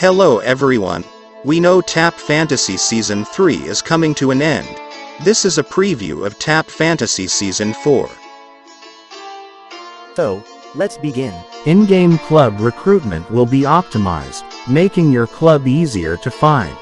Hello everyone. We know Tap Fantasy Season 3 is coming to an end. This is a preview of Tap Fantasy Season 4. So, let's begin. In-game club recruitment will be optimized, making your club easier to find.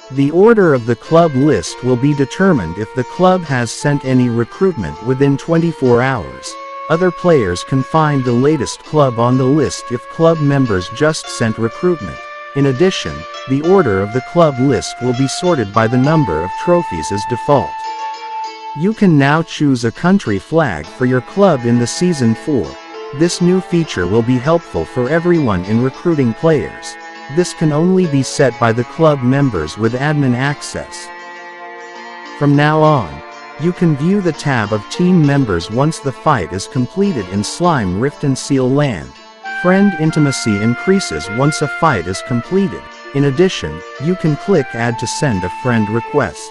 The order of the club list will be determined if the club has sent any recruitment within 24 hours. Other players can find the latest club on the list if club members just sent recruitment. In addition, the order of the club list will be sorted by the number of trophies as default. You can now choose a country flag for your club in the Season 4. This new feature will be helpful for everyone in recruiting players. This can only be set by the club members with admin access. From now on, you can view the tab of team members once the fight is completed in Slime Rift and Seal Land. Friend intimacy increases once a fight is completed. In addition, you can click Add to send a friend request.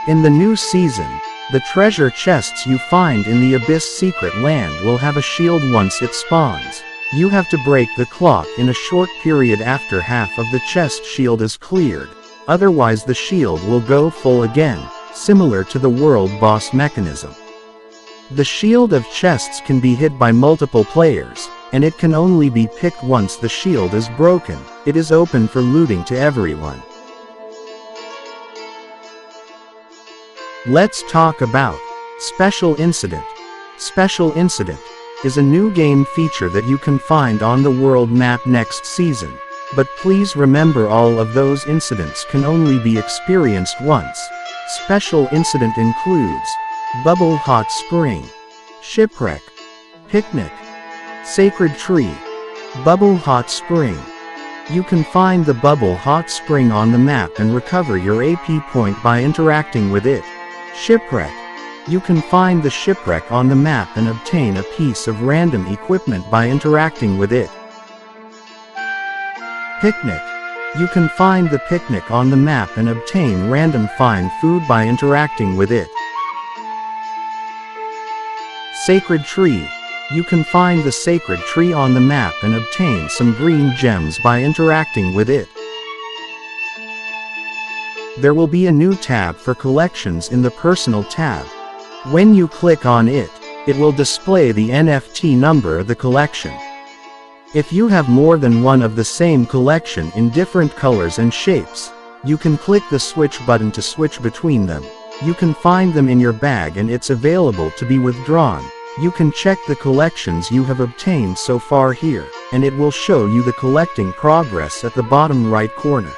In the new season, the treasure chests you find in the Abyss Secret Land will have a shield once it spawns. You have to break the clock in a short period after half of the chest shield is cleared. Otherwise the shield will go full again, similar to the world boss mechanism. The shield of chests can be hit by multiple players, and it can only be picked once the shield is broken. It is open for looting to everyone. Let's talk about Special Incident. Special Incident is a new game feature that you can find on the world map next season, but please remember all of those incidents can only be experienced once. Special Incident includes Bubble Hot Spring, Shipwreck, Picnic, Sacred Tree, Bubble Hot Spring. You can find the Bubble Hot Spring on the map and recover your AP point by interacting with it. Shipwreck. You can find the shipwreck on the map and obtain a piece of random equipment by interacting with it. Picnic. You can find the picnic on the map and obtain random fine food by interacting with it. Sacred Tree. You can find the sacred tree on the map and obtain some green gems by interacting with it. There will be a new tab for collections in the Personal tab. When you click on it, it will display the NFT number of the collection. If you have more than one of the same collection in different colors and shapes, you can click the switch button to switch between them. You can find them in your bag and it's available to be withdrawn. You can check the collections you have obtained so far here, and it will show you the collecting progress at the bottom right corner.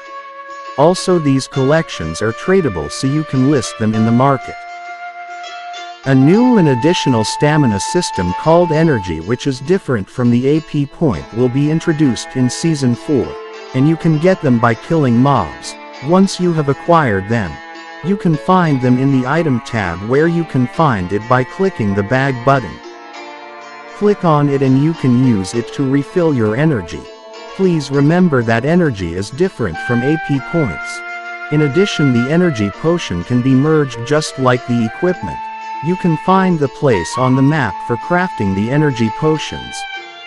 Also, these collections are tradable, so you can list them in the market. A new and additional stamina system called Energy, which is different from the AP point, will be introduced in Season 4, and you can get them by killing mobs. Once you have acquired them, you can find them in the Item tab, where you can find it by clicking the Bag button. Click on it and you can use it to refill your energy. Please remember that energy is different from AP points. In addition, the energy potion can be merged just like the equipment. You can find the place on the map for crafting the energy potions.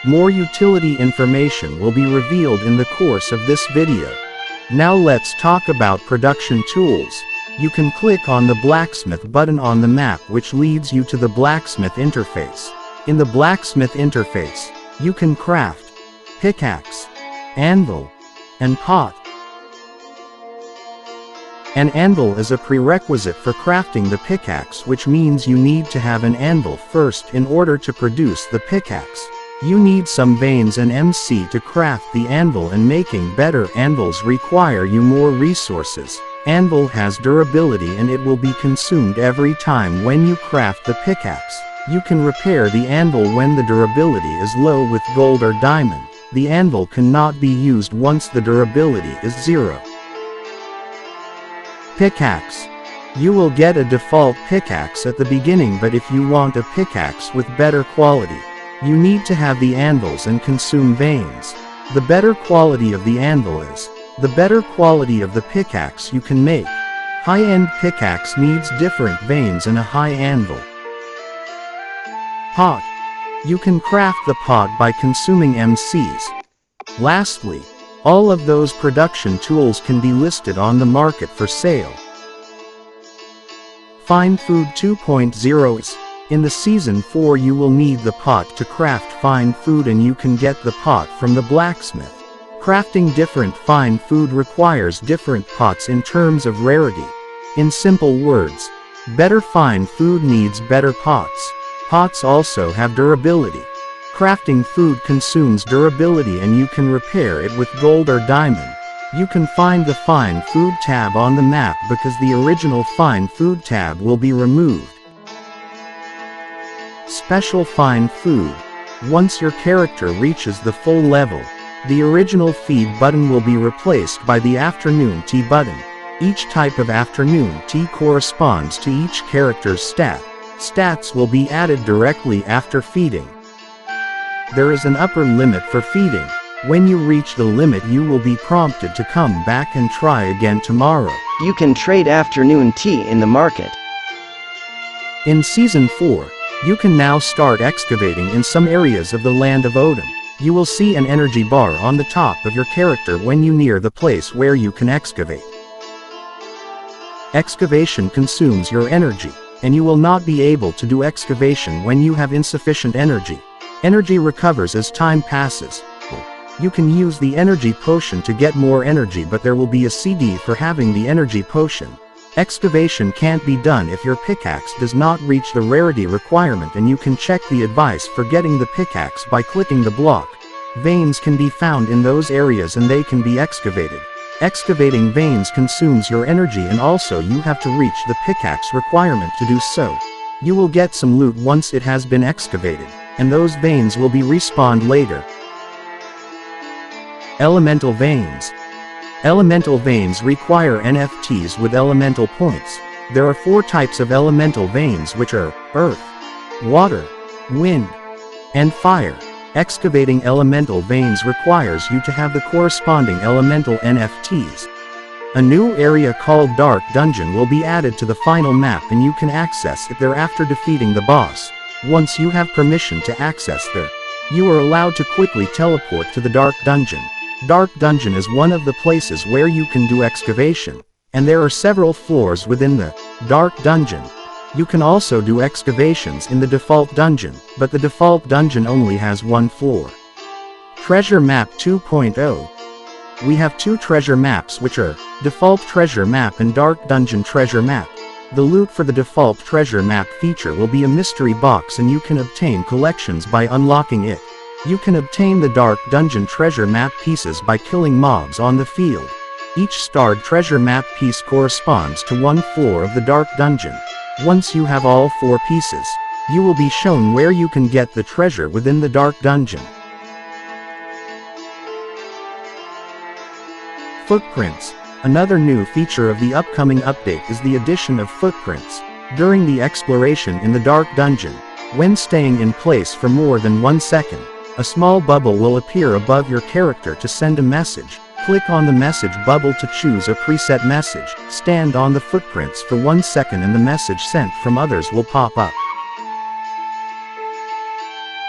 More utility information will be revealed in the course of this video. Now let's talk about production tools. You can click on the blacksmith button on the map, which leads you to the blacksmith interface. In the blacksmith interface, you can craft pickaxe, anvil, and pot. An anvil is a prerequisite for crafting the pickaxe, which means you need to have an anvil first in order to produce the pickaxe. You need some veins and MC to craft the anvil, and making better anvils require you more resources. Anvil has durability and it will be consumed every time when you craft the pickaxe. You can repair the anvil when the durability is low with gold or diamond. The anvil cannot be used once the durability is 0. Pickaxe. You will get a default pickaxe at the beginning, but if you want a pickaxe with better quality, you need to have the anvils and consume veins. The better quality of the anvil is, the better quality of the pickaxe you can make. High-end pickaxe needs different veins and a high anvil. Pot. You can craft the pot by consuming MCs. Lastly, All of those production tools can be listed on the market for sale. Fine Food 2.0 is. In the Season 4 you will need the pot to craft fine food, and you can get the pot from the blacksmith. Crafting different fine food requires different pots in terms of rarity. In simple words, better fine food needs better pots. Pots also have durability. Crafting food consumes durability, and you can repair it with gold or diamond. You can find the Fine Food tab on the map because the original Fine Food tab will be removed. Special Fine Food. Once your character reaches the full level, the original feed button will be replaced by the afternoon tea button. Each type of afternoon tea corresponds to each character's stat. Stats will be added directly after feeding. There is an upper limit for feeding. When you reach the limit you will be prompted to come back and try again tomorrow. You can trade afternoon tea in the market. In Season 4, you can now start excavating in some areas of the land of Odin. You will see an energy bar on the top of your character when you near the place where you can excavate. Excavation consumes your energy, and you will not be able to do excavation when you have insufficient energy. Energy recovers as time passes. You can use the energy potion to get more energy, but there will be a CD for having the energy potion. Excavation can't be done if your pickaxe does not reach the rarity requirement, and you can check the advice for getting the pickaxe by clicking the block. Veins can be found in those areas and they can be excavated. Excavating veins consumes your energy, and also you have to reach the pickaxe requirement to do so. You will get some loot once it has been excavated, and those veins will be respawned later. Elemental Veins. Elemental veins require NFTs with elemental points. There are 4 types of elemental veins, which are earth, water, wind, and fire. Excavating elemental veins requires you to have the corresponding elemental NFTs. A new area called Dark Dungeon will be added to the final map, and you can access it there after defeating the boss. Once you have permission to access there, you are allowed to quickly teleport to the Dark Dungeon. Dark Dungeon is one of the places where you can do excavation, and there are several floors within the Dark Dungeon. You can also do excavations in the default dungeon, but the default dungeon only has 1 floor. Treasure Map 2.0. We have 2 treasure maps, which are Default Treasure Map and Dark Dungeon Treasure Map. The loot for the Default Treasure Map feature will be a mystery box, and you can obtain collections by unlocking it. You can obtain the Dark Dungeon Treasure Map pieces by killing mobs on the field. Each starred treasure map piece corresponds to 1 floor of the Dark Dungeon. Once you have all 4 pieces, you will be shown where you can get the treasure within the Dark Dungeon. Footprints. Another new feature of the upcoming update is the addition of footprints. During the exploration in the Dark Dungeon, when staying in place for more than 1 second, a small bubble will appear above your character to send a message. Click on the message bubble to choose a preset message. Stand on the footprints for 1 second and the message sent from others will pop up.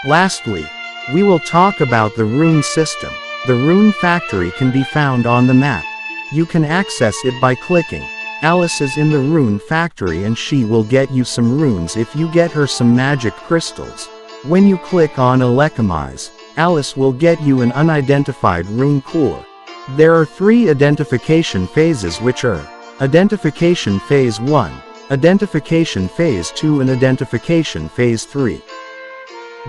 Lastly, we will talk about the Rune system. The Rune factory can be found on the map. You can access it by clicking. Alice is in the Rune factory, and she will get you some runes if you get her some magic crystals. When you click on Alchemize, Alice will get you an unidentified rune core. There are 3 identification phases, which are Identification Phase 1, Identification Phase 2 and Identification Phase 3.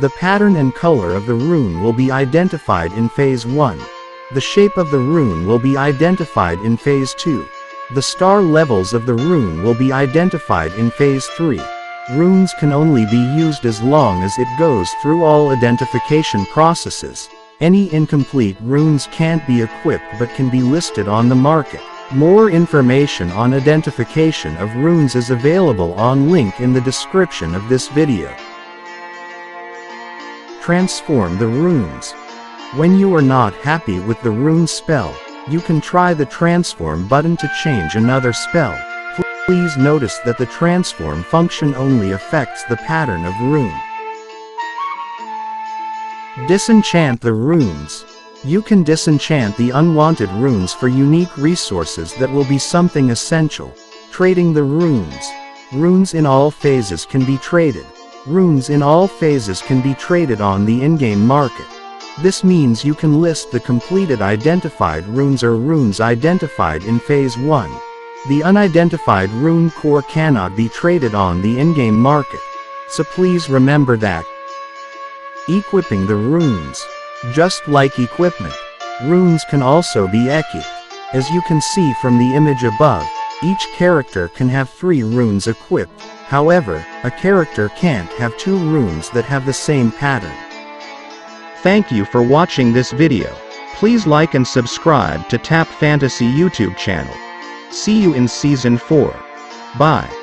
The pattern and color of the rune will be identified in Phase 1. The shape of the rune will be identified in Phase 2. The star levels of the rune will be identified in Phase 3. Runes can only be used as long as it goes through all identification processes. Any incomplete runes can't be equipped but can be listed on the market. More information on identification of runes is available on link in the description of this video. Transform the runes. When you are not happy with the rune spell, you can try the transform button to change another spell. Please notice that the transform function only affects the pattern of rune. Disenchant the runes. You can disenchant the unwanted runes for unique resources that will be something essential. Trading the runes. Runes in all phases can be traded. Runes in all phases can be traded on the in-game market. This means you can list the completed identified runes or runes identified in Phase 1. The unidentified rune core cannot be traded on the in-game market, so please remember that. Equipping the runes. Just like equipment, runes can also be equipped. As you can see from the image above, each character can have 3 runes equipped. However, a character can't have 2 runes that have the same pattern. Thank you for watching this video. Please like and subscribe to Tap Fantasy YouTube channel. See you in Season 4. Bye.